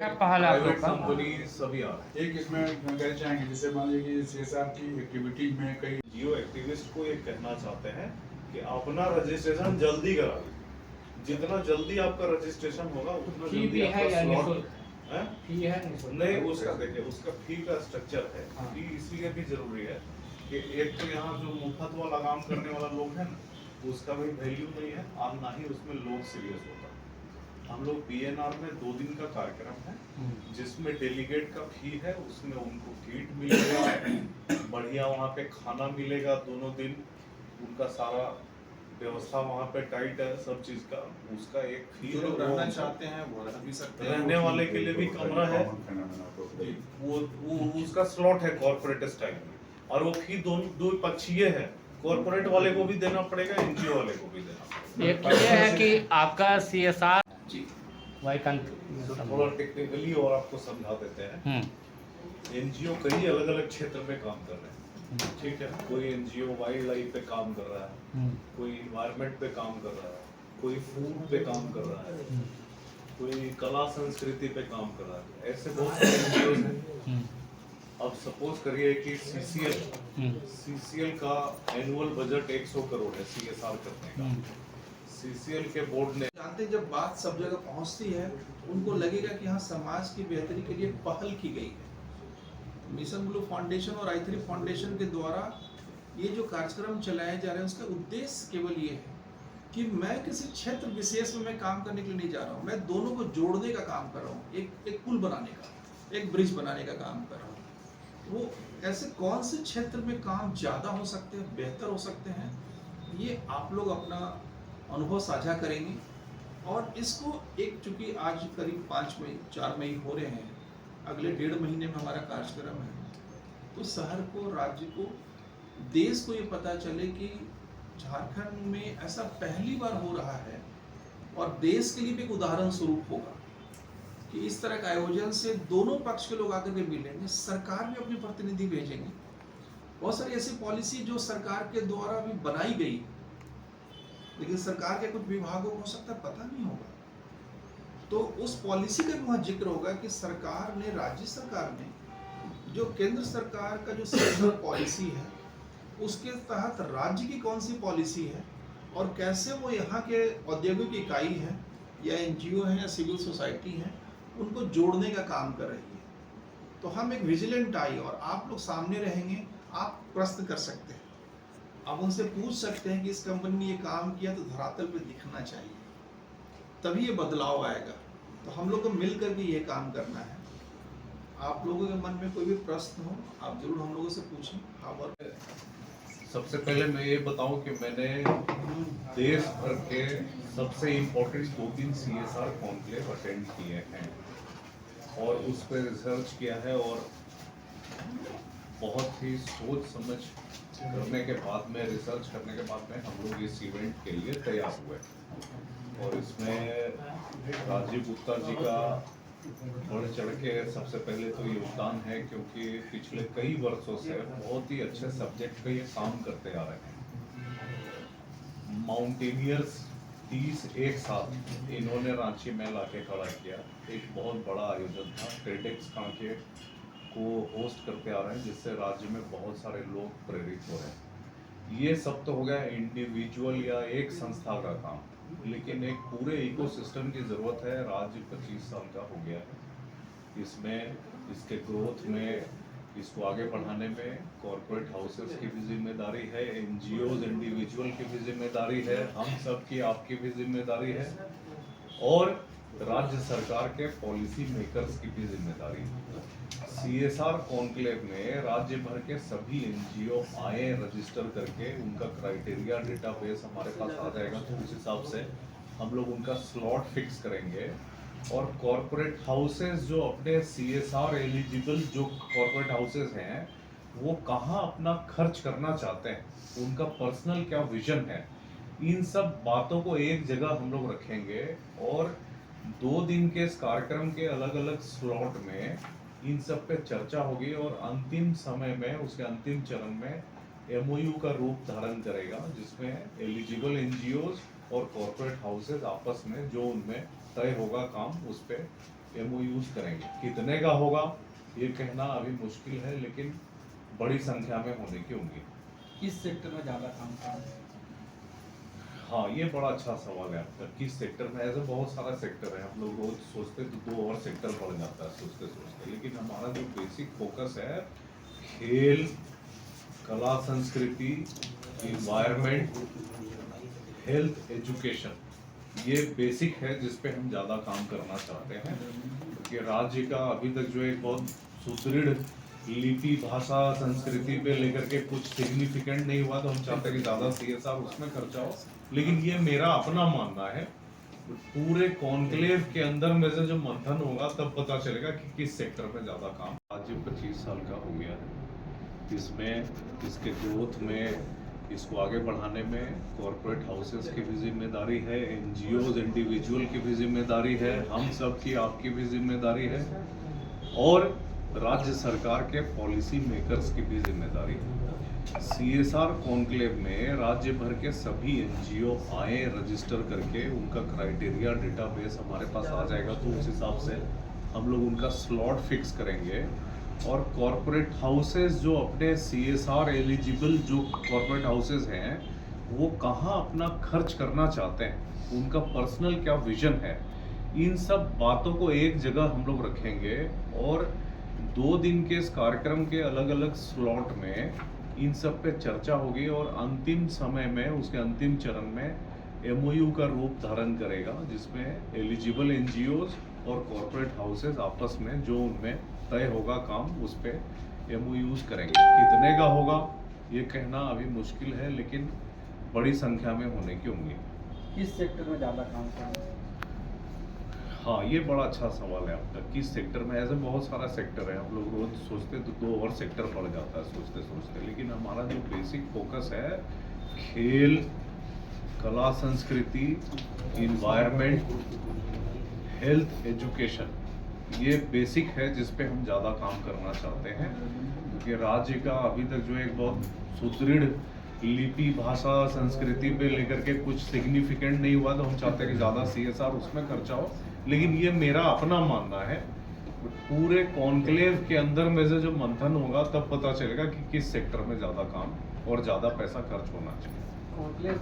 क्या पहल आप लोग प्राइवेट का? कंपनी सभी आ रहे एक इसमें कहना चाहेंगे, जैसे मान लीजिए कि सीएसआर की एक्टिविटीज में कई हैं। जियो एक्टिविस्ट को ये कहना चाहते हैं कि अपना रजिस्ट्रेशन जल्दी करा लीजिए। जितना जल्दी आपका रजिस्ट्रेशन होगा उतना फी जल्दी भी है आपका या स्लॉट निःशुल्क? फी है निःशुल्क? नहीं, उसका देखिए, उसका फी का स्ट्रक्चर है। हाँ। फी इसलिए भी जरूरी है कि एक तो यहाँ जो मुफ्त वाला काम करने वाला लोग है ना, उसका भी वैल्यू नहीं है और ना ही उसमें लोग सीरियस होता है। हम लोग पीएनआर में 2 दिन का कार्यक्रम है जिसमें डेलीगेट का फी है, उसमें उनको किट मिलेगा, बढ़िया वहाँ पे खाना मिलेगा दोनों दिन, उनका सारा व्यवस्था वहाँ पे टाइट है सब चीज का। उसका एक फी जो है, लोग वो रहना चाहते हैं वो रह भी सकते हैं। रहने वाले के लिए भी कमरा है, वो उसका स्लॉट है कॉर्पोरेट स्टाइल में, और वो फी दो पक्षीय है, कॉर्पोरेट वाले को भी देना पड़ेगा, एनजीओ वाले को भी देना पड़ेगा। एक ये है कि आपका सीएसआर जी वाई थोड़ा टेक्निकली और आपको समझा देते हैं। एनजीओ कई अलग अलग क्षेत्र में काम कर रहे हैं, ठीक है। कोई एनजीओ वाइल्ड लाइफ पे काम कर रहा है, कोई इन्वायरमेंट पे काम कर रहा है, कोई फूड पे काम कर रहा है, कोई कला संस्कृति पे काम कर रहा है, ऐसे बहुत सारे एनजीओ हैं। अब सपोज करिए कि सीसीएल का एनुअल बजट 100 करोड़ है सीएसआर करने का। सीसीएल के बोर्ड ने जानते हैं, जब बात सब जगह पहुंचती है उनको लगेगा कि हाँ समाज की बेहतरी के लिए पहल की गई है। मिशन ब्लू फाउंडेशन और आई3 फाउंडेशन के द्वारा ये जो कार्यक्रम चलाए जा रहे हैं उसका उद्देश्य केवल ये है कि मैं किसी क्षेत्र विशेष में मैं काम करने के लिए नहीं जा रहा हूँ, मैं दोनों को जोड़ने का काम कर रहा हूँ, एक पुल बनाने का, एक ब्रिज बनाने का काम कर रहा हूँ। वो ऐसे कौन से क्षेत्र में काम ज़्यादा हो सकते हैं, बेहतर हो सकते हैं, ये आप लोग अपना अनुभव साझा करेंगे। और इसको एक, चूंकि आज करीब 5 मई 4 मई हो रहे हैं, अगले 1.5 महीने में हमारा कार्यक्रम है, तो शहर को, राज्य को, देश को ये पता चले कि झारखंड में ऐसा पहली बार हो रहा है और देश के लिए भी एक उदाहरण स्वरूप होगा कि इस तरह का आयोजन से दोनों पक्ष के लोग आकर के मिलेंगे, सरकार भी अपने प्रतिनिधि भेजेंगे। बहुत सारी ऐसी पॉलिसी जो सरकार के द्वारा भी बनाई गई, लेकिन सरकार के कुछ विभागों को हो सकता है पता नहीं होगा, तो उस पॉलिसी का भी वहाँ जिक्र होगा कि सरकार ने, राज्य सरकार ने जो केंद्र सरकार का जो सेक्टर पॉलिसी है उसके तहत राज्य की कौन सी पॉलिसी है और कैसे वो यहाँ के औद्योगिक इकाई है या एनजीओ है या सिविल सोसाइटी है उनको जोड़ने का काम कर रही है। तो हम एक विजिलेंट आई और आप लोग सामने रहेंगे, आप प्रश्न कर सकते हैं, आप उनसे पूछ सकते हैं कि इस कंपनी ने ये काम किया तो धरातल पे दिखना चाहिए, तभी ये बदलाव आएगा। तो हम लोग को मिल करके ये काम करना है। आप लोगों के मन में कोई भी प्रश्न हो आप जरूर हम लोगों से पूछें। हाँ, और सबसे पहले मैं ये बताऊं कि मैंने देश भर के सबसे इम्पोर्टेंट 2-3 सीएसआर कॉन्क्लेव अटेंड किए हैं और उस पर रिसर्च किया है, और बहुत ही सोच समझ करने के बाद में, रिसर्च करने के बाद में हम लोग इस इवेंट के लिए तैयार हुए। और इसमें राजीव गुप्ता जी का बढ़ चढ़ के सबसे पहले तो योगदान है, क्योंकि पिछले कई वर्षों से बहुत ही अच्छे सब्जेक्ट पे ये काम करते आ रहे हैं। माउंटेनियर्स 30 एक साथ इन्होंने रांची में लाके खड़ा किया, एक बहुत बड़ा आयोजन था, टेडेक्स कांके को होस्ट करते आ रहे हैं, जिससे राज्य में बहुत सारे लोग प्रेरित हो रहे हैं। ये सब तो हो गया इंडिविजुअल या एक संस्था का काम, लेकिन एक पूरे इकोसिस्टम की ज़रूरत है। राज्य 25 साल का हो गया है, इसमें इसके ग्रोथ में, इसको आगे बढ़ाने में कॉर्पोरेट हाउसेस की भी जिम्मेदारी है, एनजीओज इंडिविजुअल की भी जिम्मेदारी है, हम सब की, आपकी भी जिम्मेदारी है, और राज्य सरकार के पॉलिसी मेकर्स की भी जिम्मेदारी है। सीएसआर कॉन्क्लेव में राज्य भर के सभी एनजीओ आए, रजिस्टर करके उनका क्राइटेरिया डेटाबेस हमारे पास आ जाएगा, तो उस हिसाब से हम लोग उनका स्लॉट फिक्स करेंगे। और कॉर्पोरेट हाउसेस जो अपने सीएसआर एलिजिबल जो कॉर्पोरेट हाउसेस हैं वो कहाँ अपना खर्च करना चाहते हैं, उनका पर्सनल क्या विजन है, इन सब बातों को एक जगह हम लोग रखेंगे। और 2 दिन के इस कार्यक्रम के अलग अलग स्लॉट में इन सब पे चर्चा होगी, और अंतिम समय में, उसके अंतिम चरण में एमओयू का रूप धारण करेगा, जिसमें एलिजिबल एनजीओज और कॉर्पोरेट हाउसेस आपस में जो उनमें तय होगा काम, उस पर MOUs करेंगे। कितने का होगा ये कहना अभी मुश्किल है, लेकिन बड़ी संख्या में होने की उम्मीद। किस सेक्टर में ज़्यादा काम करें? हाँ, ये बड़ा अच्छा सवाल है आपका। किस सेक्टर में? ऐसे बहुत सारा सेक्टर है, हम लोग रोज सोचते तो 2 और सेक्टर बढ़ जाता है सोचते सोचते, लेकिन हमारा जो बेसिक फोकस है खेल, कला संस्कृति, इन्वायरमेंट, हेल्थ, एजुकेशन, ये बेसिक है जिस पे हम ज़्यादा काम करना चाहते हैं। क्योंकि राज्य का अभी तक जो एक बहुत सुदृढ़ लिपि, भाषा, संस्कृति पे लेकर के कुछ सिग्निफिकेंट नहीं हुआ, तो हम चाहते हैं कि ज़्यादा CSR उसमें खर्चा हो। लेकिन ये मेरा अपना मानना है, पूरे कॉन्क्लेव के अंदर में से जो मंथन होगा तब पता चलेगा कि किस सेक्टर में ज़्यादा काम। आज 25 साल का हो गया है, इसमें इसके ग्रोथ में, इसको आगे बढ़ाने में कॉरपोरेट हाउसेस की भी जिम्मेदारी है, NGOs इंडिविजुअल की भी जिम्मेदारी है, हम सब की, आपकी भी जिम्मेदारी है, और राज्य सरकार के पॉलिसी मेकर्स की भी जिम्मेदारी है। CSR कॉन्क्लेव में राज्य भर के सभी NGO आए, रजिस्टर करके उनका क्राइटेरिया डेटाबेस हमारे पास आ जाएगा, तो उस हिसाब से हम लोग उनका स्लॉट फिक्स करेंगे। और कॉरपोरेट हाउसेस जो अपने CSR एलिजिबल जो कॉरपोरेट हाउसेस हैं, वो कहाँ अपना खर्च करना चाहते हैं, उनका पर्सनल क्या विजन है, इन सब बातों को एक जगह हम लोग रखेंगे। और 2 दिन के इस कार्यक्रम के अलग अलग स्लॉट में इन सब पे चर्चा होगी, और अंतिम समय में, उसके अंतिम चरण में MOU का रूप धारण करेगा, जिसमें एलिजिबल NGOs और कॉरपोरेट हाउसेस आपस में जो उनमें तय होगा काम, उस पे MOUs करेंगे। कितने का होगा ये कहना अभी मुश्किल है, लेकिन बड़ी संख्या में होने की उम्मीद। किस सेक्टर में ज़्यादा काम करें? हाँ, ये बड़ा अच्छा सवाल है आपका। किस सेक्टर में? ऐसे बहुत सारा सेक्टर है, हम लोग रोज सोचते तो 2 और सेक्टर बढ़ जाता है सोचते सोचते, लेकिन हमारा जो बेसिक फोकस है खेल, कला संस्कृति, इन्वायरमेंट, हेल्थ, एजुकेशन, ये बेसिक है जिस पे हम ज़्यादा काम करना चाहते हैं। क्योंकि राज्य का अभी तक जो एक बहुत सुदृढ़ लिपि, भाषा, संस्कृति पे लेकर के कुछ सिग्निफिकेंट नहीं हुआ, तो हम चाहते हैं कि ज़्यादा CSR उसमें खर्चा हो। लेकिन ये मेरा अपना मानना है, पूरे कॉन्क्लेव के अंदर में से जो मंथन होगा तब पता चलेगा कि किस सेक्टर में ज़्यादा काम और ज़्यादा पैसा खर्च होना चाहिए। कॉन्क्लेव